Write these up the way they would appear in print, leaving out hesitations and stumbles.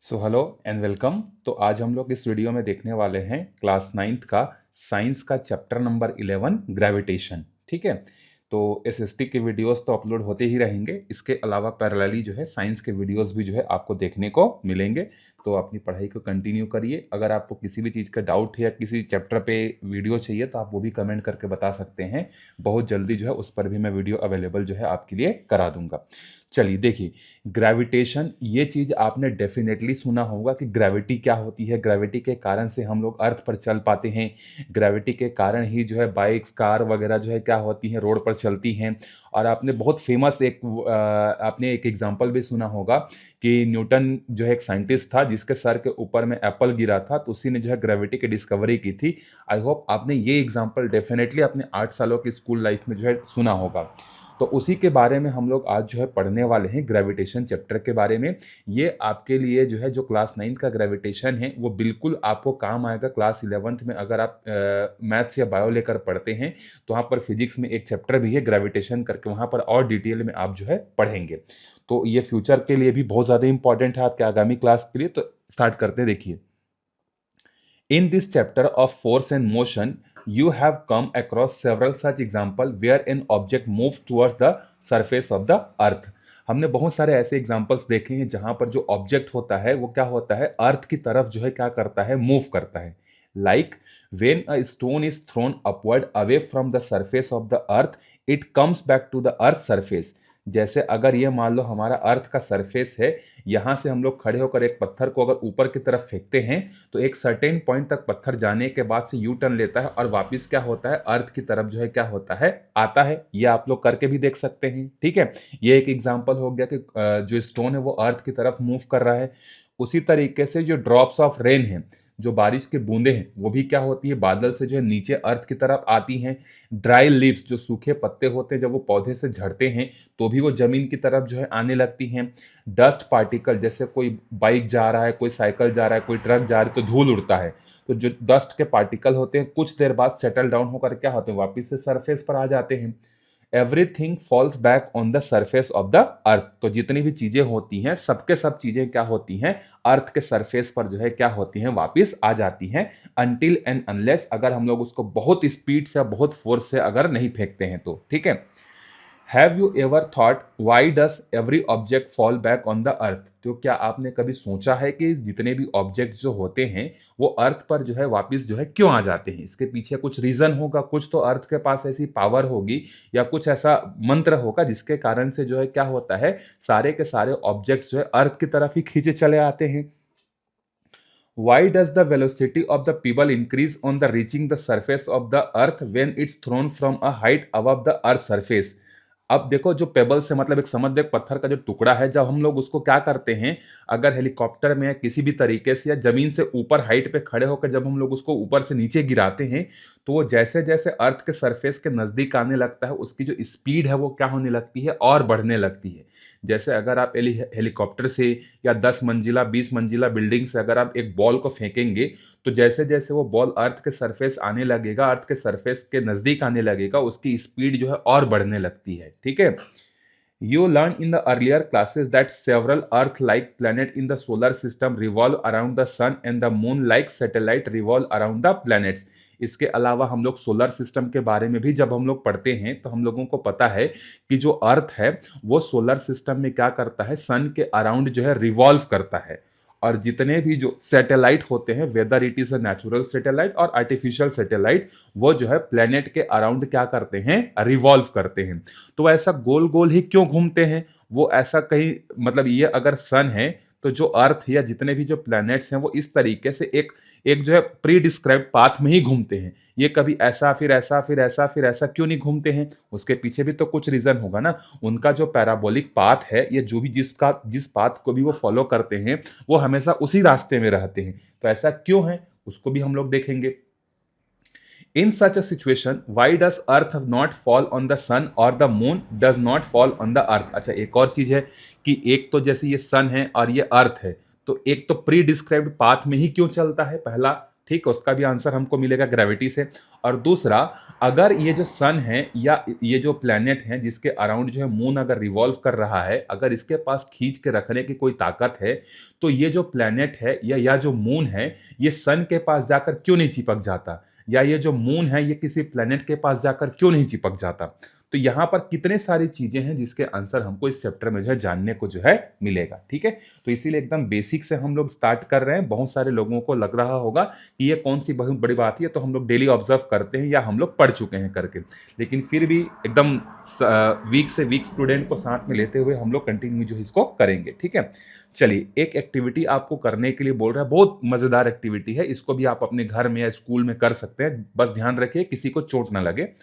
So hello and welcome. तो आज हम लोग इस वीडियो में देखने वाले हैं क्लास नाइन्थ का साइंस का चैप्टर नंबर 11 ग्रेविटेशन। ठीक है। तो एसएसटी के वीडियोस तो अपलोड होते ही रहेंगे, इसके अलावा पैरेलली जो है साइंस के वीडियोस भी जो है आपको देखने को मिलेंगे। तो अपनी पढ़ाई को कंटिन्यू करिए। अगर आपको किसी भी चीज़ का डाउट है या किसी चैप्टर पे वीडियो चाहिए तो आप वो भी कमेंट करके बता सकते हैं। बहुत जल्दी जो है उस पर भी मैं वीडियो अवेलेबल जो है आपके लिए करा दूंगा। चलिए देखिए, ग्रेविटेशन ये चीज आपने डेफिनेटली सुना होगा कि ग्रेविटी क्या होती है। ग्रेविटी के कारण से हम लोग अर्थ पर चल पाते हैं। ग्रेविटी के कारण ही जो है बाइक्स कार वगैरह जो है क्या होती हैं, रोड पर चलती हैं। और आपने बहुत फेमस आपने एक एग्जांपल भी सुना होगा कि न्यूटन जो है एक साइंटिस्ट था जिसके सर के ऊपर में एप्पल गिरा था, तो उसी ने जो है ग्रेविटी की डिस्कवरी की थी। आई होप आपने ये एग्जांपल डेफिनेटली अपने 8 सालों की स्कूल लाइफ में जो है सुना होगा। तो उसी के बारे में हम लोग आज जो है पढ़ने वाले हैं, ग्रेविटेशन चैप्टर के बारे में। ये आपके लिए जो है जो क्लास 9 का ग्रेविटेशन है वो बिल्कुल आपको काम आएगा क्लास 11th में। अगर आप मैथ्स या बायो लेकर पढ़ते हैं तो वहाँ पर फिजिक्स में एक चैप्टर भी है ग्रेविटेशन करके, वहाँ पर और डिटेल में आप जो है पढ़ेंगे। तो ये फ्यूचर के लिए भी बहुत ज़्यादा इंपॉर्टेंट है आपके आगामी क्लास के लिए। तो स्टार्ट करते हैं। देखिए, in this chapter of force and motion, you have come across several such examples where an object moves towards the surface of the earth. हमने बहुत सारे ऐसे एग्जाम्पल्स देखे हैं जहां पर जो ऑब्जेक्ट होता है वो क्या होता है, अर्थ की तरफ जो है क्या करता है, मूव करता है। Like when a stone is thrown upward away from the surface of the earth, it comes back to the earth surface. जैसे अगर ये मान लो हमारा अर्थ का सरफेस है, यहां से हम लोग खड़े होकर एक पत्थर को अगर ऊपर की तरफ फेंकते हैं तो एक सर्टेन पॉइंट तक पत्थर जाने के बाद से यू टर्न लेता है और वापस क्या होता है, अर्थ की तरफ जो है क्या होता है, आता है। ये आप लोग करके भी देख सकते हैं। ठीक है, ये एक एग्जांपल हो गया कि जो स्टोन है वो अर्थ की तरफ मूव कर रहा है। उसी तरीके से जो ड्रॉप्स ऑफ रेन है, जो बारिश के बूंदे हैं, वो भी क्या होती है, बादल से जो है नीचे अर्थ की तरफ आती हैं। ड्राई लीव्स, जो सूखे पत्ते होते हैं, जब वो पौधे से झड़ते हैं तो भी वो जमीन की तरफ जो है आने लगती हैं। डस्ट पार्टिकल, जैसे कोई बाइक जा रहा है, कोई साइकिल जा रहा है, कोई ट्रक जा रही है तो धूल उड़ता है, तो जो डस्ट के पार्टिकल होते हैं कुछ देर बाद सेटल डाउन होकर क्या होते हैं, वापिस से सरफेस पर आ जाते हैं। Everything falls back on the surface of the अर्थ। तो जितनी भी चीजें होती हैं, सबके सब चीजें क्या होती हैं, अर्थ के सरफेस पर जो है क्या होती हैं, वापिस आ जाती हैं। अनटिल एंड अनलेस अगर हम लोग उसको बहुत स्पीड से, बहुत फोर्स से अगर नहीं फेंकते हैं तो। ठीक है। Have you ever thought why does every object fall back on the earth? तो क्या आपने कभी सोचा है कि जितने भी ऑब्जेक्ट जो होते हैं वो अर्थ पर जो है वापस जो है क्यों आ जाते हैं? इसके पीछे कुछ रीजन होगा, कुछ तो अर्थ के पास ऐसी पावर होगी या कुछ ऐसा मंत्र होगा जिसके कारण से जो है क्या होता है, सारे के सारे ऑब्जेक्ट्स जो है अर्थ की तरफ ही खींचे चले आते हैं। Why does the velocity of the pebble increase on the reaching the surface of the earth when it's thrown from a height above the earth surface? अब देखो, जो पेबल से मतलब एक समझ लो एक पत्थर का जो टुकड़ा है, जब हम लोग उसको क्या करते हैं, अगर हेलीकॉप्टर में या किसी भी तरीके से या जमीन से ऊपर हाइट पे खड़े होकर जब हम लोग उसको ऊपर से नीचे गिराते हैं तो वो जैसे जैसे अर्थ के सरफेस के नजदीक आने लगता है उसकी जो स्पीड है वो क्या होने लगती है, और बढ़ने लगती है। जैसे अगर आप हेलीकॉप्टर से या 10 मंजिला 20 मंजिला बिल्डिंग से अगर आप एक बॉल को फेंकेंगे तो जैसे जैसे वो बॉल अर्थ के सरफेस आने लगेगा, अर्थ के सरफेस के नजदीक आने लगेगा, उसकी स्पीड जो है और बढ़ने लगती है। ठीक है। You learned in the earlier classes that several Earth-like planets in the solar system revolve around the sun and the moon-like satellite revolve around the planets. इसके अलावा हम लोग सोलर सिस्टम के बारे में भी जब हम लोग पढ़ते हैं तो हम लोगों को पता है कि जो अर्थ है वो सोलर सिस्टम में क्या करता है, सन के अराउंड जो है रिवॉल्व करता है। और जितने भी जो सैटेलाइट होते हैं, whether it is a natural satellite और आर्टिफिशियल सैटेलाइट, वो जो है प्लेनेट के अराउंड क्या करते हैं, रिवॉल्व करते हैं। तो ऐसा गोल गोल ही क्यों घूमते हैं वो, ऐसा कहीं मतलब ये अगर सन है तो जो अर्थ या जितने भी जो प्लैनेट्स हैं वो इस तरीके से एक एक जो है प्री डिस्क्राइब पाथ में ही घूमते हैं। ये कभी ऐसा फिर ऐसा फिर ऐसा फिर ऐसा क्यों नहीं घूमते हैं, उसके पीछे भी तो कुछ रीजन होगा ना। उनका जो पैराबोलिक पाथ है, ये जो भी जिस पाथ को भी वो फॉलो करते हैं वो हमेशा उसी रास्ते में रहते हैं। तो ऐसा क्यों है उसको भी हम लोग देखेंगे। In such a situation, why does Earth not fall on the sun or the moon does not fall on the earth? अच्छा, एक और चीज है कि एक तो जैसे ये सन है और ये अर्थ है, तो एक तो प्री डिस्क्राइब्ड पाथ में ही क्यों चलता है, पहला। ठीक है, उसका भी आंसर हमको मिलेगा ग्रेविटी से। और दूसरा, अगर ये जो सन है या ये जो प्लेनेट है जिसके अराउंड जो है मून अगर रिवॉल्व कर रहा है, अगर इसके पास खींच के रखने की कोई ताकत है, तो ये जो प्लेनेट है या जो मून है, ये सन के पास जाकर क्यों नहीं चिपक जाता, या ये जो मून है ये किसी प्लेनेट के पास जाकर क्यों नहीं चिपक जाता। तो यहां पर कितने सारी चीजें हैं जिसके आंसर हमको इस चैप्टर में जो है जानने को जो है मिलेगा। ठीक है, तो इसीलिए एकदम बेसिक से हम लोग स्टार्ट कर रहे हैं। बहुत सारे लोगों को लग रहा होगा कि ये कौन सी बहुत बड़ी बात है, तो हम लोग डेली ऑब्जर्व करते हैं या हम लोग पढ़ चुके हैं करके, लेकिन फिर भी एकदम वीक से वीक स्टूडेंट को साथ में लेते हुए हम लोग कंटिन्यू जो है इसको करेंगे। ठीक है, चलिए एक एक्टिविटी आपको करने के लिए बोल रहा है, बहुत मजेदार एक्टिविटी है, इसको भी आप अपने घर में या स्कूल में कर सकते हैं, बस ध्यान रखिए किसी को चोट ना लगे।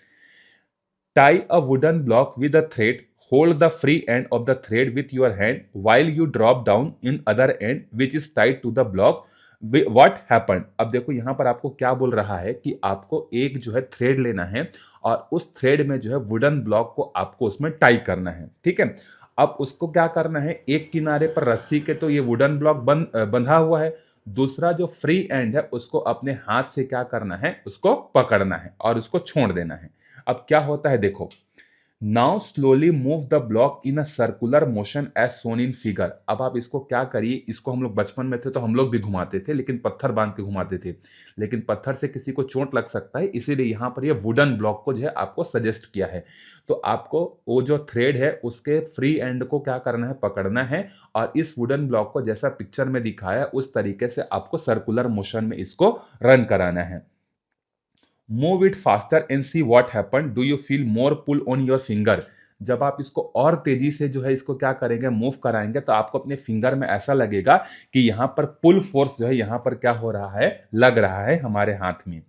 Tie a wooden block with a thread. Hold the free end of the thread with your hand while you drop down in other end which is tied to the block. What happened? अब देखो यहां पर आपको क्या बोल रहा है कि आपको एक जो है थ्रेड लेना है और उस थ्रेड में जो है वुडन ब्लॉक को आपको उसमें टाई करना है। ठीक है, अब उसको क्या करना है, एक किनारे पर रस्सी के तो ये वुडन ब्लॉक बंधा हुआ है, दूसरा जो फ्री एंड है उसको अपने हाथ से क्या करना है, उसको पकड़ना है और उसको छोड़ देना है। अब क्या होता है देखो, now slowly move the block in a circular motion as shown in figure. अब आप इसको क्या करिए, इसको हम लोग बचपन में थे तो हम लोग भी घुमाते थे, लेकिन पत्थर बांध के घुमाते थे, लेकिन पत्थर से किसी को चोट लग सकता है, इसीलिए यहां पर ये वुडन ब्लॉक को जो है आपको सजेस्ट किया है। तो आपको वो जो थ्रेड है उसके फ्री एंड को क्या करना है, पकड़ना है, और इस वुडन ब्लॉक को जैसा पिक्चर में दिखाया उस तरीके से आपको सर्कुलर मोशन में इसको रन कराना है। Move it faster and see what happen, do you feel more pull on your finger. जब आप इसको और तेजी से जो है इसको क्या करेंगे, मूव कराएंगे, तो आपको अपने फिंगर में ऐसा लगेगा कि यहां पर पुल फोर्स जो है यहां पर क्या हो रहा है, लग रहा है हमारे हाथ में।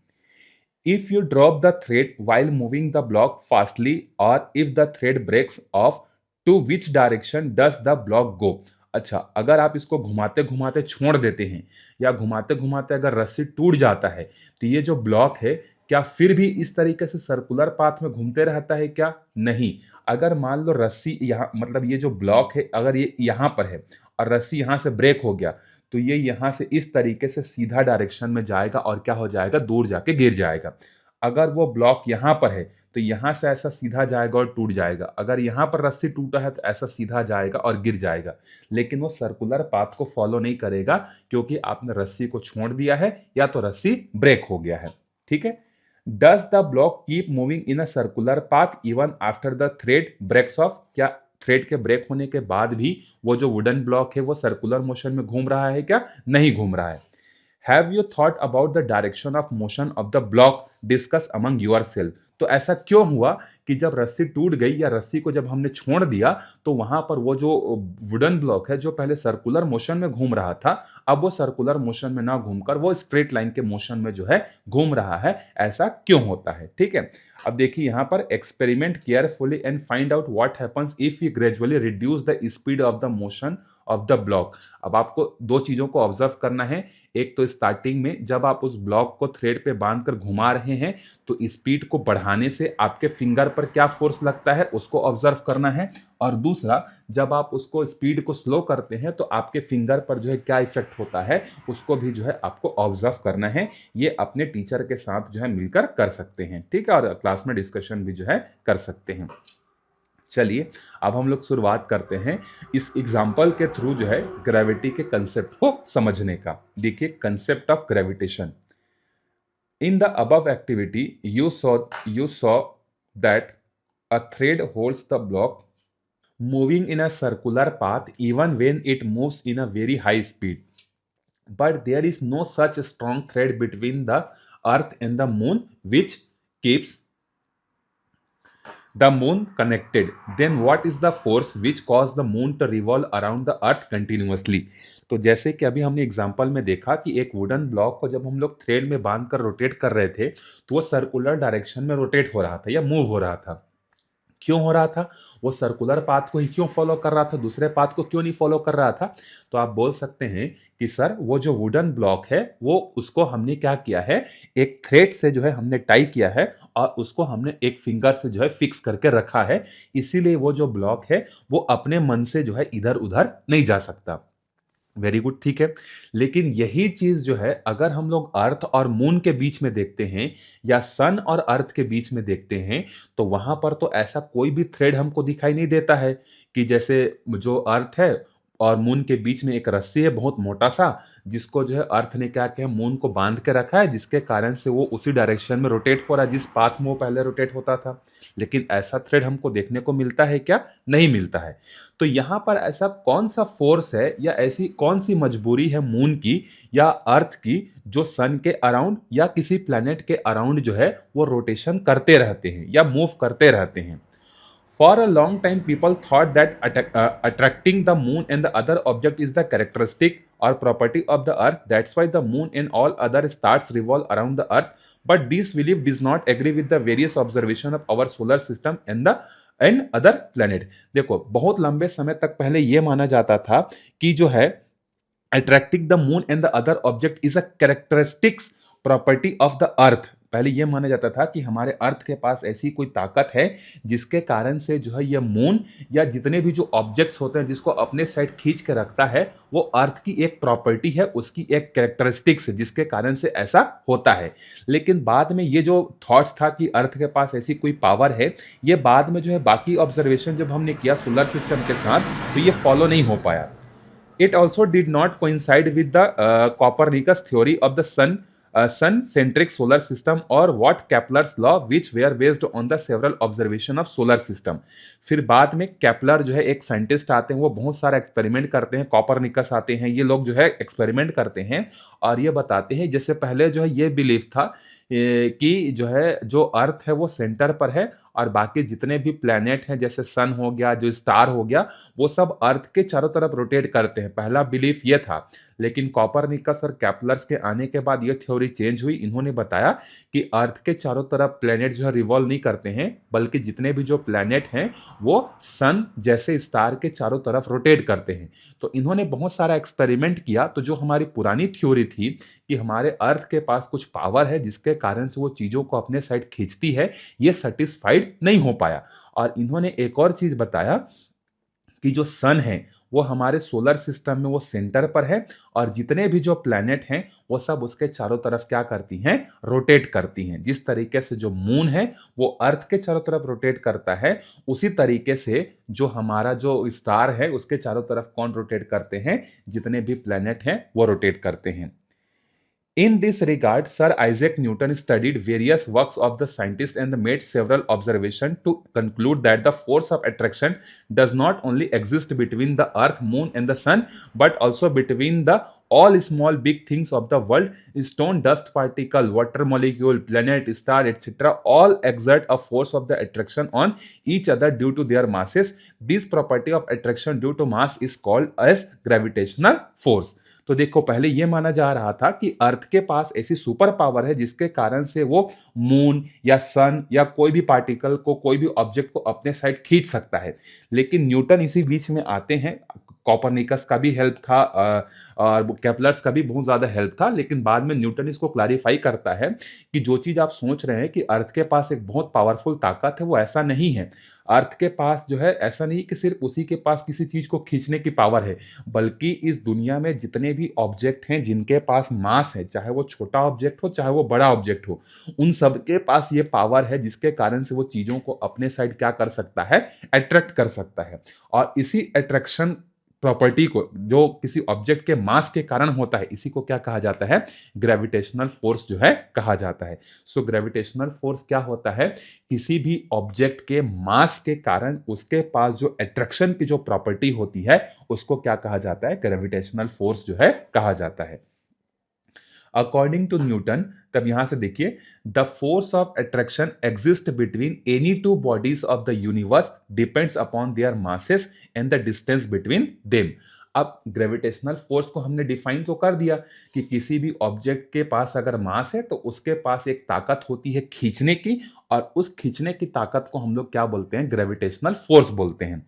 If you drop the thread while moving the block fastly और if the thread breaks off, to which direction does the block go. अच्छा, अगर आप इसको घुमाते घुमाते छोड़ देते हैं या घुमाते घुमाते अगर रस्सी टूट जाता है, तो ये जो ब्लॉक है क्या फिर भी इस तरीके से सर्कुलर पाथ में घूमते रहता है क्या? नहीं। अगर मान लो रस्सी यहाँ, मतलब ये जो ब्लॉक है अगर ये यहाँ पर है और रस्सी यहाँ से ब्रेक हो गया, तो ये यहाँ से इस तरीके से सीधा डायरेक्शन में जाएगा और क्या हो जाएगा, दूर जाके गिर जाएगा। अगर वो ब्लॉक यहाँ पर है तो यहाँ से ऐसा सीधा जाएगा और टूट जाएगा, अगर यहाँ पर रस्सी टूटा है तो ऐसा सीधा जाएगा और गिर जाएगा, लेकिन वो सर्कुलर पाथ को फॉलो नहीं करेगा क्योंकि आपने रस्सी को छोड़ दिया है या तो रस्सी ब्रेक हो गया है। ठीक है, does the block keep moving in a circular path even after the thread breaks off, क्या थ्रेड के ब्रेक होने के बाद भी वो जो वुडन ब्लॉक है वो सर्कुलर मोशन में घूम रहा है क्या? नहीं घूम रहा है। Have you thought about the direction of motion of the block, discuss among your self. तो ऐसा क्यों हुआ कि जब रस्सी टूट गई या रस्सी को जब हमने छोड़ दिया तो वहां पर वो जो वुडन ब्लॉक है जो पहले सर्कुलर मोशन में घूम रहा था, अब वो सर्कुलर मोशन में ना घूमकर वो स्ट्रेट लाइन के मोशन में जो है घूम रहा है, ऐसा क्यों होता है? ठीक है, अब देखिए यहां पर experiment carefully and find out what happens if you gradually reduce the speed of the motion of the block. अब आपको दो चीजों को ऑब्जर्व करना है, एक तो स्टार्टिंग में जब आप उस ब्लॉक को थ्रेड पे बांधकर घुमा रहे हैं तो स्पीड को बढ़ाने से आपके फिंगर पर क्या फोर्स लगता है उसको ऑब्जर्व करना है, और दूसरा जब आप उसको स्पीड को स्लो करते हैं तो आपके फिंगर पर जो है क्या इफेक्ट होता है उसको भी जो है आपको ऑब्जर्व करना है। ये अपने टीचर के साथ जो है मिलकर कर सकते हैं, ठीक है, और क्लास में डिस्कशन भी जो है कर सकते हैं। चलिए अब हम लोग शुरुआत करते हैं इस एग्जाम्पल के थ्रू जो है ग्रेविटी के कंसेप्ट को समझने का। देखिए concept of gravitation. In the above activity you saw that a thread holds the block moving in a circular path even when it moves in a very high speed, but there is no such strong thread between the earth and the moon which keeps the moon connected. Then what is the force which caused the moon to revolve around the earth continuously? तो जैसे कि अभी हमने example में देखा कि एक wooden block को जब हम लोग थ्रेड में बांधकर रोटेट कर रहे थे तो वो सर्कुलर डायरेक्शन में रोटेट हो रहा था या मूव हो रहा था। क्यों हो रहा था? वो सर्कुलर पाथ को ही क्यों फॉलो कर रहा था, दूसरे पाथ को क्यों नहीं फॉलो कर रहा था? तो आप बोल सकते हैं कि सर वो जो वुडन ब्लॉक है वो उसको हमने क्या किया है, एक थ्रेड से जो है हमने टाई किया है और उसको हमने एक फिंगर से जो है फिक्स करके रखा है, इसीलिए वो जो ब्लॉक है वो अपने मन से जो है इधर उधर नहीं जा सकता। वेरी गुड, ठीक है। लेकिन यही चीज़ जो है अगर हम लोग अर्थ और मून के बीच में देखते हैं या सन और अर्थ के बीच में देखते हैं, तो वहाँ पर तो ऐसा कोई भी थ्रेड हमको दिखाई नहीं देता है कि जैसे जो अर्थ है और मून के बीच में एक रस्सी है बहुत मोटा-सा, जिसको जो है अर्थ ने क्या किया मून को बाँध के रखा है, जिसके कारण से वो उसी डायरेक्शन में रोटेट हो रहा है जिस पाथ में वो पहले रोटेट होता था। लेकिन ऐसा थ्रेड हमको देखने को मिलता है क्या? नहीं मिलता है। तो यहाँ पर ऐसा कौन-सा फ़ोर्स है या ऐसी कौन-सी मजबूरी है मून की या अर्थ की जो सन के अराउंड या किसी प्लैनेट के अराउंड जो है वो रोटेशन करते रहते हैं या मूव करते रहते हैं। For a long time, people thought that attracting the moon and the other object is the characteristic or property of the earth. That's why the moon and all other stars revolve around the earth. But this belief does not agree with the various observation of our solar system and other planet. देखो बहुत लंबे समय तक पहले ये माना जाता था कि जो है attracting the moon and the other object is a characteristics property of the earth। पहले यह माना जाता था कि हमारे अर्थ के पास ऐसी कोई ताकत है जिसके कारण से जो है ये मून या जितने भी जो ऑब्जेक्ट्स होते हैं जिसको अपने साइड खींच के रखता है वो अर्थ की एक प्रॉपर्टी है, उसकी एक कैरेक्टरिस्टिक्स है जिसके कारण से ऐसा होता है। लेकिन बाद में ये जो थॉट्स था कि अर्थ के पास ऐसी कोई पावर है, ये बाद में जो है बाकी ऑब्जर्वेशन जब हमने किया सोलर सिस्टम के साथ तो ये फॉलो नहीं हो पाया। It also did not coincide with the Copernicus theory of the sun-centric solar system or what Kepler's law, which were based on the several observation of solar system। फिर बाद में केपलर जो है एक साइंटिस्ट आते हैं, वो बहुत सारा एक्सपेरिमेंट करते हैं, कॉपरनिकस आते हैं, ये लोग जो है एक्सपेरिमेंट करते हैं और ये बताते हैं जैसे पहले जो है ये बिलीफ था कि जो है जो अर्थ है वो सेंटर पर है और बाकी जितने भी प्लैनेट हैं जैसे सन हो गया, जो स्टार हो गया, वो सब अर्थ के चारों तरफ रोटेट करते हैं। पहला बिलीफ ये था, लेकिन कॉपरनिकस और केपलर्स के आने के बाद ये थ्योरी चेंज हुई। इन्होंने बताया कि अर्थ के चारों तरफ प्लैनेट जो है रिवॉल्व नहीं करते हैं, बल्कि जितने भी जो प्लैनेट हैं वो सन जैसे स्टार के चारों तरफ रोटेट करते हैं। तो इन्होंने बहुत सारा एक्सपेरिमेंट किया, तो जो हमारी पुरानी थ्योरी थी कि हमारे अर्थ के पास कुछ पावर है जिसके कारण से वो चीज़ों को अपने साइड खींचती है, ये सेटिस्फाइड नहीं हो पाया। और इन्होंने एक और चीज़ बताया कि जो सन है वो हमारे सोलर सिस्टम में वो सेंटर पर है और जितने भी जो प्लैनेट हैं वो सब उसके चारों तरफ क्या करती हैं, रोटेट करती हैं। जिस तरीके से जो मून है वो अर्थ के चारों तरफ रोटेट करता है, उसी तरीके से जो हमारा जो स्टार है उसके चारों तरफ कौन रोटेट करते हैं, जितने भी प्लैनेट हैं वो रोटेट करते हैं। In this regard, Sir Isaac Newton studied various works of the scientists and made several observations to conclude that the force of attraction does not only exist between the earth, moon and the sun, but also between the all small big things of the world, stone, dust particle, water molecule, planet, star, etc. all exert a force of the attraction on each other due to their masses. This property of attraction due to mass is called as gravitational force। तो देखो पहले यह माना जा रहा था कि अर्थ के पास ऐसी सुपर पावर है जिसके कारण से वो मून या सन या कोई भी पार्टिकल को, कोई भी ऑब्जेक्ट को अपने साइड खींच सकता है। लेकिन न्यूटन इसी बीच में आते हैं, कॉपरनिकस का भी हेल्प था और केपलर्स का भी बहुत ज़्यादा हेल्प था, लेकिन बाद में न्यूटन इसको क्लैरिफाई करता है कि जो चीज़ आप सोच रहे हैं कि अर्थ के पास एक बहुत पावरफुल ताकत है, वो ऐसा नहीं है। अर्थ के पास जो है ऐसा नहीं कि सिर्फ उसी के पास किसी चीज़ को खींचने की पावर है, बल्कि इस दुनिया में जितने भी ऑब्जेक्ट हैं जिनके पास मास है, चाहे वो छोटा ऑब्जेक्ट हो चाहे वो बड़ा ऑब्जेक्ट हो, उन सब के पास ये पावर है जिसके कारण से वो चीज़ों को अपने साइड क्या कर सकता है, अट्रैक्ट कर सकता है। और इसी अट्रैक्शन प्रॉपर्टी को जो किसी ऑब्जेक्ट के मास के कारण होता है, इसी को क्या कहा जाता है, ग्रेविटेशनल फोर्स जो है कहा जाता है। सो ग्रेविटेशनल फोर्स क्या होता है, किसी भी ऑब्जेक्ट के मास के कारण उसके पास जो अट्रैक्शन की जो प्रॉपर्टी होती है उसको क्या कहा जाता है, ग्रेविटेशनल फोर्स जो है कहा जाता है। अकॉर्डिंग टू न्यूटन, तब यहां से देखिए, the force of attraction exist between any two bodies of the universe depends upon their masses and the distance between them. अब ग्रेविटेशनल फोर्स को हमने डिफाइन तो कर दिया कि किसी भी ऑब्जेक्ट के पास अगर मास है तो उसके पास एक ताकत होती है खींचने की, और उस खींचने की ताकत को हम लोग क्या बोलते हैं, ग्रेविटेशनल फोर्स बोलते हैं।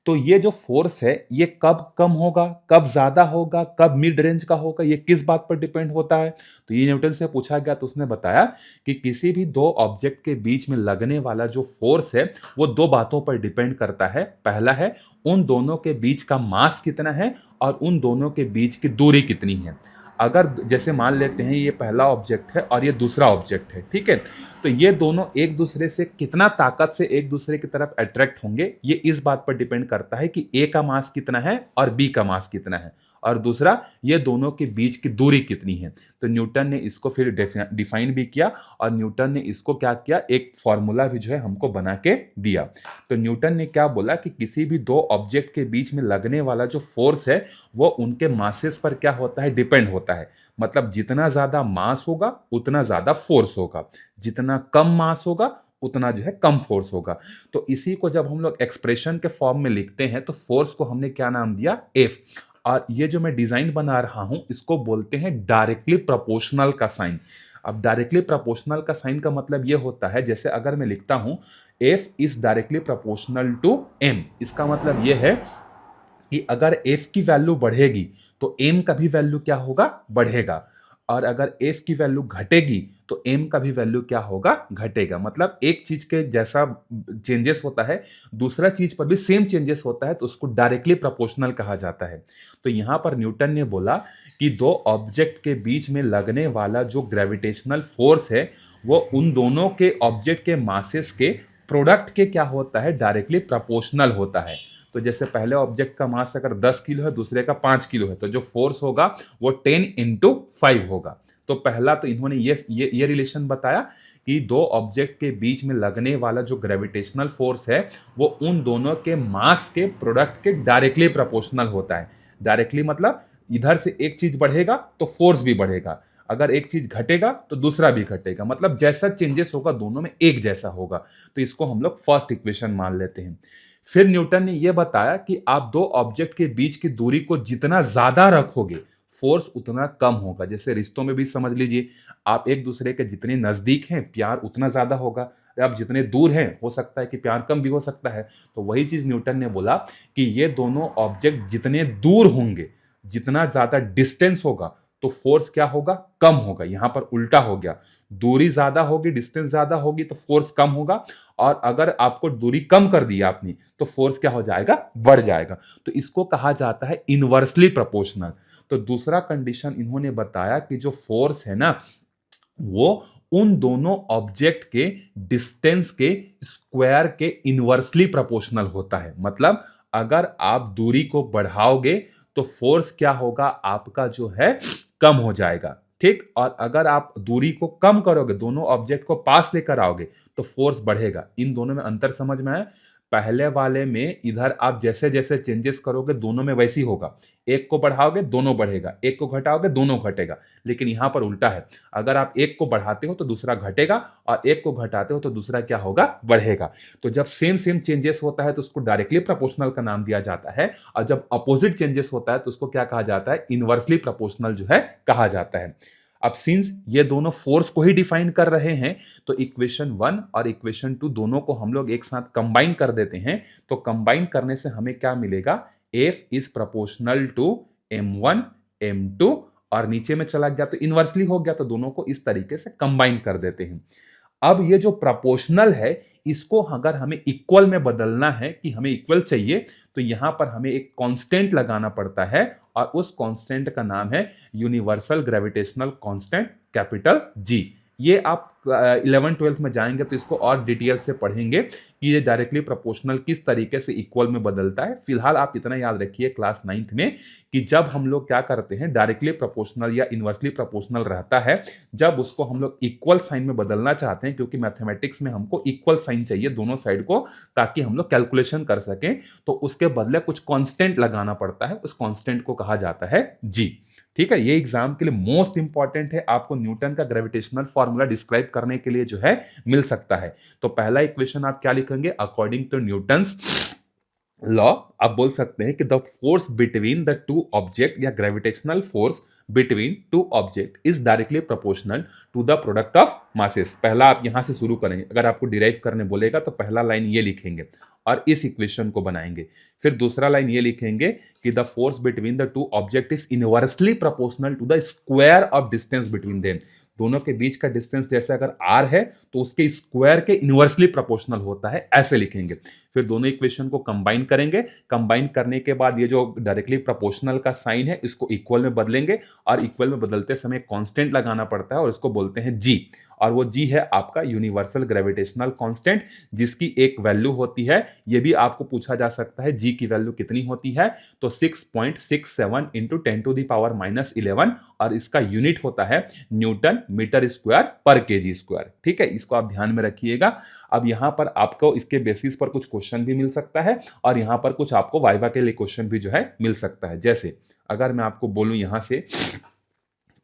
तो ये जो फोर्स है ये कब कम होगा, कब ज्यादा होगा, कब मिड रेंज का होगा, ये किस बात पर डिपेंड होता है। तो ये न्यूटन से पूछा गया तो उसने बताया कि किसी भी दो ऑब्जेक्ट के बीच में लगने वाला जो फोर्स है वो दो बातों पर डिपेंड करता है। पहला है उन दोनों के बीच का मास कितना है, और उन दोनों के बीच की दूरी कितनी है। अगर जैसे मान लेते हैं ये पहला ऑब्जेक्ट है और ये दूसरा ऑब्जेक्ट है, ठीक है, तो ये दोनों एक दूसरे से कितना ताकत से एक दूसरे की तरफ अट्रैक्ट होंगे, ये इस बात पर डिपेंड करता है कि ए का मास कितना है और बी का मास कितना है, और दूसरा ये दोनों के बीच की दूरी कितनी है। तो न्यूटन ने इसको फिर डिफाइन भी किया, और न्यूटन ने इसको क्या किया, एक फॉर्मूला भी जो है हमको बना के दिया। तो न्यूटन ने क्या बोला कि किसी भी दो ऑब्जेक्ट के बीच में लगने वाला जो फोर्स है वो उनके मासेस पर क्या होता है, डिपेंड होता है। मतलब जितना ज्यादा मास होगा उतना ज्यादा फोर्स होगा, जितना कम मास होगा उतना जो है कम फोर्स होगा। तो इसी को जब हम लोग एक्सप्रेशन के फॉर्म में लिखते हैं तो फोर्स को हमने क्या नाम दिया, एफ। और ये जो मैं डिजाइन बना रहा हूं इसको बोलते हैं डायरेक्टली प्रोपोर्शनल का साइन। अब डायरेक्टली प्रोपोर्शनल का साइन का मतलब ये होता है, जैसे अगर मैं लिखता हूं F is directly proportional to M, इसका मतलब ये है कि अगर f की वैल्यू बढ़ेगी तो m का भी वैल्यू क्या होगा, बढ़ेगा, और अगर f की वैल्यू घटेगी तो m का भी वैल्यू क्या होगा, घटेगा। मतलब एक चीज के जैसा चेंजेस होता है दूसरा चीज पर भी सेम चेंजेस होता है, तो उसको डायरेक्टली प्रोपोर्शनल कहा जाता है। तो यहां पर न्यूटन ने बोला कि दो ऑब्जेक्ट के बीच में लगने वाला जो ग्रेविटेशनल फोर्स है वो उन दोनों के ऑब्जेक्ट के मासेस के प्रोडक्ट के क्या होता है, डायरेक्टली प्रोपोर्शनल होता है। तो जैसे पहले ऑब्जेक्ट का मास अगर 10 किलो है दूसरे का 5 किलो है, तो जो फोर्स होगा वो 10 इंटू 5 होगा। तो पहला तो इन्होंने ये रिलेशन बताया कि दो ऑब्जेक्ट के बीच में लगने वाला जो ग्रेविटेशनल फोर्स है वो उन दोनों के मास के प्रोडक्ट के डायरेक्टली प्रोपोर्शनल होता है। डायरेक्टली मतलब इधर से एक चीज बढ़ेगा तो फोर्स भी बढ़ेगा, अगर एक चीज घटेगा तो दूसरा भी घटेगा, मतलब जैसा चेंजेस होगा दोनों में एक जैसा होगा। तो इसको हम लोग फर्स्ट इक्वेशन मान लेते हैं। फिर न्यूटन ने यह बताया कि आप दो ऑब्जेक्ट के बीच की दूरी को जितना ज्यादा रखोगे फोर्स उतना कम होगा। जैसे रिश्तों में भी समझ लीजिए, आप एक दूसरे के जितने नजदीक हैं प्यार उतना ज्यादा होगा, आप जितने दूर हैं हो सकता है कि प्यार कम भी हो सकता है। तो वही चीज न्यूटन ने बोला कि ये दोनों ऑब्जेक्ट जितने दूर होंगे, जितना ज्यादा डिस्टेंस होगा तो फोर्स क्या होगा, कम होगा। यहां पर उल्टा हो गया, दूरी ज्यादा होगी डिस्टेंस ज्यादा होगी तो फोर्स कम होगा, और अगर आपको दूरी कम कर दी आपने तो फोर्स क्या हो जाएगा, बढ़ जाएगा। तो इसको कहा जाता है इनवर्सली प्रोपोर्शनल। तो दूसरा कंडीशन इन्होंने बताया कि जो फोर्स है ना वो उन दोनों ऑब्जेक्ट के डिस्टेंस के स्क्वायर के इनवर्सली प्रोपोर्शनल होता है। मतलब अगर आप दूरी को बढ़ाओगे तो फोर्स क्या होगा, आपका जो है कम हो जाएगा, ठीक। और अगर आप दूरी को कम करोगे, दोनों ऑब्जेक्ट को पास लेकर आओगे तो फोर्स बढ़ेगा। इन दोनों में अंतर समझ में आया। पहले वाले में इधर आप जैसे जैसे चेंजेस करोगे दोनों में वैसी होगा, एक को बढ़ाओगे दोनों बढ़ेगा, एक को घटाओगे दोनों घटेगा। लेकिन यहां पर उल्टा है, अगर आप एक को बढ़ाते हो तो दूसरा घटेगा, और एक को घटाते हो तो दूसरा क्या होगा, बढ़ेगा। तो जब सेम सेम चेंजेस होता है तो उसको डायरेक्टली प्रोपोर्शनल का नाम दिया जाता है, और जब अपोजिट चेंजेस होता है तो उसको क्या कहा जाता है, इनवर्सली प्रोपोर्शनल जो है कहा जाता है। अब सिंस ये दोनों फोर्स को ही डिफाइन कर रहे हैं तो इक्वेशन 1 और इक्वेशन 2 दोनों को हम लोग एक साथ कंबाइन कर देते हैं। तो कंबाइन करने से हमें क्या मिलेगा, F is proportional to m1 m2, और नीचे में चला गया तो इनवर्सली हो गया, तो दोनों को इस तरीके से कंबाइन कर देते हैं। अब ये जो प्रोपोर्शनल है इसको अगर हमें इक्वल में बदलना है कि हमें इक्वल चाहिए, तो यहां पर हमें एक कांस्टेंट लगाना पड़ता है, और उस कांस्टेंट का नाम है universal gravitational constant, capital G. ये आप 11th-12th में जाएंगे तो इसको और डिटेल से पढ़ेंगे कि ये डायरेक्टली प्रोपोर्शनल किस तरीके से इक्वल में बदलता है। फिलहाल आप इतना याद रखिए क्लास 9th में कि जब हम लोग क्या करते हैं, डायरेक्टली प्रोपोर्शनल या इनवर्सली प्रोपोर्शनल रहता है, जब उसको हम लोग इक्वल साइन में बदलना चाहते हैं, क्योंकि मैथमेटिक्स में हमको इक्वल साइन चाहिए दोनों साइड को ताकि हम लोग कैलकुलेशन कर सकें, तो उसके बदले कुछ कांस्टेंट लगाना पड़ता है, उस कांस्टेंट को कहा जाता है जी। ठीक है, ये एग्जाम के लिए मोस्ट इंपॉर्टेंट है, आपको न्यूटन का ग्रेविटेशनल फॉर्मूला डिस्क्राइब करने के लिए जो है मिल सकता है। तो पहला इक्वेशन आप क्या लिखेंगे, अकॉर्डिंग टू न्यूटन्स लॉ आप बोल सकते हैं कि the force between the two object या gravitational force between two object is directly proportional to the product of masses. पहला आप यहां से शुरू करेंगे, अगर आपको डिराइव करने बोलेगा तो पहला लाइन ये लिखेंगे और इस इक्वेशन को बनाएंगे। फिर दूसरा लाइन ये लिखेंगे कि the force between the two object is inversely proportional to the square of distance between them. दोनों के बीच का डिस्टेंस जैसे अगर r है तो उसके स्क्वायर के इनवर्सली प्रोपोर्शनल होता है, ऐसे लिखेंगे। फिर दोनों इक्वेशन को कंबाइन करेंगे, कंबाइन करने के बाद ये जो डायरेक्टली प्रोपोर्शनल का साइन है इसको इक्वल में बदलेंगे, और इक्वल में बदलते समय कांस्टेंट लगाना पड़ता है और इसको बोलते हैं जी, और वो जी है आपका यूनिवर्सल ग्रेविटेशनल कांस्टेंट, जिसकी एक वैल्यू होती है, ये भी आपको पूछा जा सकता है जी की वैल्यू कितनी होती है, तो 6.67 इंटू 10⁻⁻11, और इसका यूनिट होता है न्यूटन मीटर स्क्वायर पर केजी स्क्वायर। ठीक है, इसको आप ध्यान में रखिएगा। अब यहां पर आपको इसके बेसिस पर कुछ क्वेश्चन भी मिल सकता है, और यहां पर कुछ आपको वाइवा के लिए क्वेश्चन भी जो है मिल सकता है। जैसे अगर मैं आपको बोलूं यहां से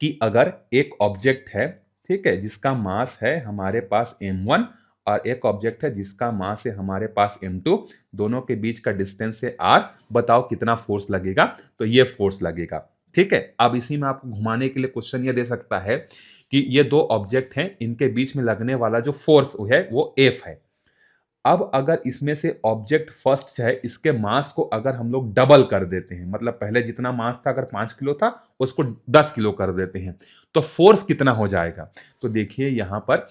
कि अगर एक ऑब्जेक्ट है, ठीक है, जिसका मास है हमारे पास m1, और एक ऑब्जेक्ट है जिसका मास है हमारे पास m2, दोनों के बीच का डिस्टेंस है r, बताओ कितना फोर्स लगेगा, तो ये फोर्स लगेगा। ठीक है, अब इसी में आपको घुमाने के लिए क्वेश्चन ये दे सकता है कि ये दो ऑब्जेक्ट हैं, इनके बीच में लगने वाला जो फोर्स है वो F है। अब अगर इसमें से ऑब्जेक्ट फर्स्ट है, इसके मास को अगर हम लोग डबल कर देते हैं, मतलब पहले जितना मास था अगर 5 किलो था उसको 10 किलो कर देते हैं, तो फोर्स कितना हो जाएगा। तो देखिए यहां पर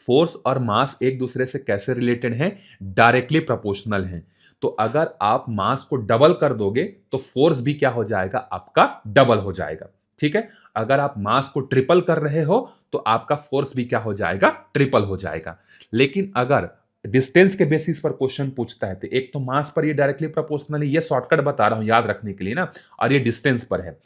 फोर्स और मास एक दूसरे से कैसे रिलेटेड हैं, डायरेक्टली प्रोपोर्शनल हैं। तो अगर आप मास को डबल कर दोगे तो फोर्स भी क्या हो जाएगा, आपका डबल हो जाएगा। ठीक है, अगर आप मास को ट्रिपल कर रहे हो तो आपका फोर्स भी क्या हो जाएगा, ट्रिपल हो जाएगा। लेकिन अगर डिस्टेंस के बेसिस पर क्वेश्चन पूछता है तो एक तो मास पर ये डायरेक्टली प्रोपोर्शनल है, ये शॉर्टकट बता रहा हूं याद रखने के लिए ना, और ये डिस्टेंस पर है,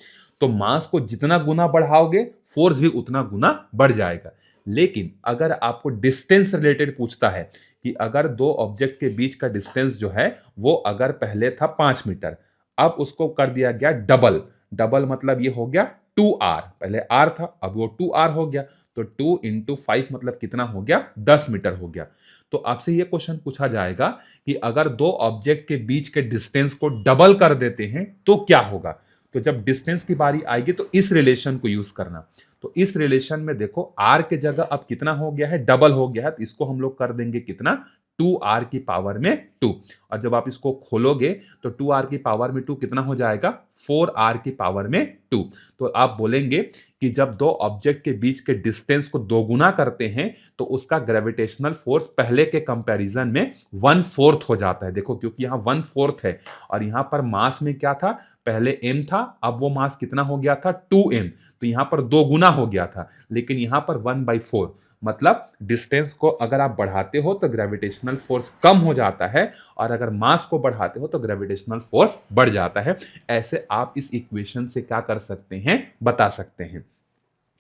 तो मास को जितना गुना बढ़ाओगे फोर्स भी उतना गुना बढ़ जाएगा। लेकिन अगर आपको डिस्टेंस रिलेटेड पूछता है कि अगर दो ऑब्जेक्ट के बीच का डिस्टेंस जो है वो अगर पहले था 5 मीटर, अब उसको कर दिया गया डबल, डबल मतलब ये हो गया 2r, पहले r था अब वो 2r हो गया, तो 2 इंटू 5 मतलब कितना हो गया, 10 मीटर हो गया। तो आपसे ये क्वेश्चन पूछा जाएगा कि अगर दो ऑब्जेक्ट के बीच के डिस्टेंस को डबल कर देते हैं तो क्या होगा। तो जब डिस्टेंस की बारी आएगी तो इस रिलेशन को यूज करना। तो इस रिलेशन में देखो r के जगह अब कितना हो गया है, डबल हो गया है, तो इसको हम लोग कर देंगे कितना, 2r की पावर में 2, और जब आप इसको खोलोगे तो 2r की पावर में 2 कितना हो जाएगा, 4r की पावर में 2। तो आप बोलेंगे कि जब दो ऑब्जेक्ट के बीच के डिस्टेंस को दोगुना करते हैं तो उसका ग्रेविटेशनल फोर्स पहले के कंपैरिजन में 1/4 हो जाता है। देखो क्योंकि यहाँ 1/4 है, और यहाँ पर मास में क्या था, पहले m था, अब वो मास कितना हो गया था, 2m, तो यहां पर 2 गुना हो गया था, लेकिन यहां पर 1/4, मतलब डिस्टेंस को अगर आप बढ़ाते हो तो ग्रेविटेशनल फोर्स कम हो जाता है, और अगर मास को बढ़ाते हो तो ग्रेविटेशनल फोर्स बढ़ जाता है। ऐसे आप इस इक्वेशन से क्या कर सकते हैं, बता सकते हैं।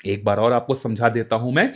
एक बार और आपको समझा देता हूं मैं।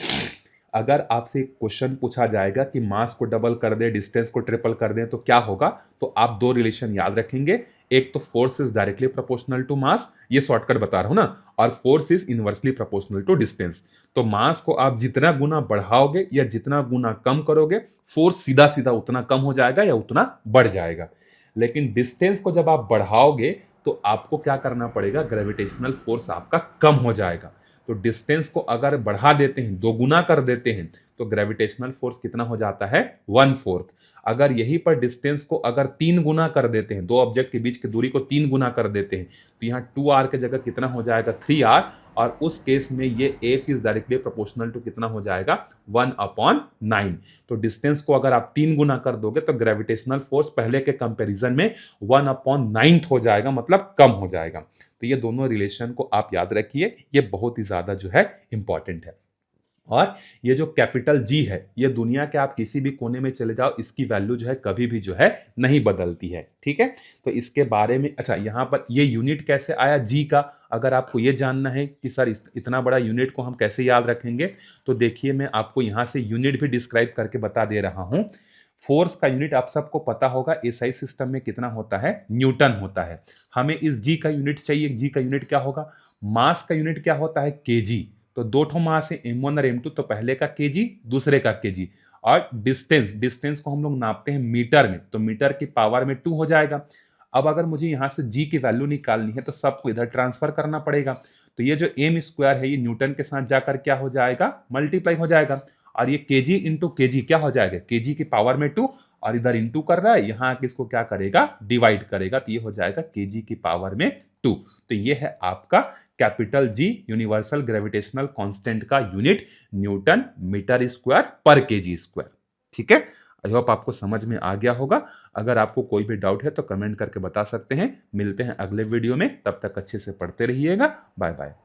अगर आपसे क्वेश्चन पूछा जाएगा कि मास को डबल कर दे, डिस्टेंस को ट्रिपल कर दे तो क्या होगा, तो आप दो रिलेशन याद रखेंगे। एक तो force is directly proportional to mass, ये शॉर्टकट बता रहा हूं ना, और force is inversely proportional to distance. तो मास को आप जितना गुना बढ़ाओगे या जितना गुना कम करोगे, फोर्स सीधा सीधा उतना कम हो जाएगा या उतना बढ़ जाएगा। लेकिन डिस्टेंस को जब आप बढ़ाओगे तो आपको क्या करना पड़ेगा, ग्रेविटेशनल फोर्स आपका कम हो जाएगा। तो डिस्टेंस को अगर बढ़ा देते हैं, दो गुना कर देते हैं, तो ग्रेविटेशनल फोर्स कितना हो जाता है, 1/4। अगर यहीं पर डिस्टेंस को अगर 3 गुना कर देते हैं, दो ऑब्जेक्ट के बीच की दूरी को 3 गुना कर देते हैं, तो यहाँ 2r के जगह कितना हो जाएगा, 3r, और उस केस में ये f is directly proportional to कितना हो जाएगा, 1/9। तो डिस्टेंस को अगर आप 3 गुना कर दोगे तो ग्रेविटेशनल फोर्स पहले के कंपैरिजन में 1/9 हो जाएगा, मतलब कम हो जाएगा। तो ये दोनों रिलेशन को आप याद रखिए, ये बहुत ही ज्यादा जो है इंपॉर्टेंट है। और ये जो कैपिटल जी है, ये दुनिया के आप किसी भी कोने में चले जाओ, इसकी वैल्यू जो है कभी भी जो है नहीं बदलती है। ठीक है, तो इसके बारे में, अच्छा यहां पर ये यूनिट कैसे आया जी का, अगर आपको ये जानना है कि सर इतना बड़ा यूनिट को हम कैसे याद रखेंगे, तो देखिए मैं आपको यहां से यूनिट भी डिस्क्राइब करके बता दे रहा हूं। फोर्स का यूनिट आप सबको पता होगा, एसआई सिस्टम में कितना होता है, न्यूटन होता है। हमें इस जी का यूनिट चाहिए, जी का यूनिट क्या होगा, मास का यूनिट क्या होता है, केजी। तो दो ठो मास है, m1 और m2, तो पहले का केजी, दूसरे का केजी। और डिस्टेंस को हम लोग नापते हैं मीटर में, तो मीटर की पावर में 2 हो जाएगा। अब अगर मुझे यहां से जी की वैल्यू निकालनी है तो सबको इधर ट्रांसफर करना पड़ेगा। तो ये जो एम स्क्वायर है ये न्यूटन के साथ जाकर क्या हो जाएगा, मल्टीप्लाई हो जाएगा, और ये केजी इंटू केजी क्या हो जाएगा, केजी की पावर में 2, और इधर इंटू कर रहा है, यहां आके इसको क्या करेगा, डिवाइड करेगा, तो ये हो जाएगा केजी की पावर में 2। तो ये है आपका capital G, universal gravitational constant का यूनिट, न्यूटन मीटर स्क्वायर पर केजी स्क्वायर। ठीक है, आई होप आपको समझ में आ गया होगा। अगर आपको कोई भी डाउट है तो कमेंट करके बता सकते हैं। मिलते हैं अगले वीडियो में, तब तक अच्छे से पढ़ते रहिएगा। Bye bye.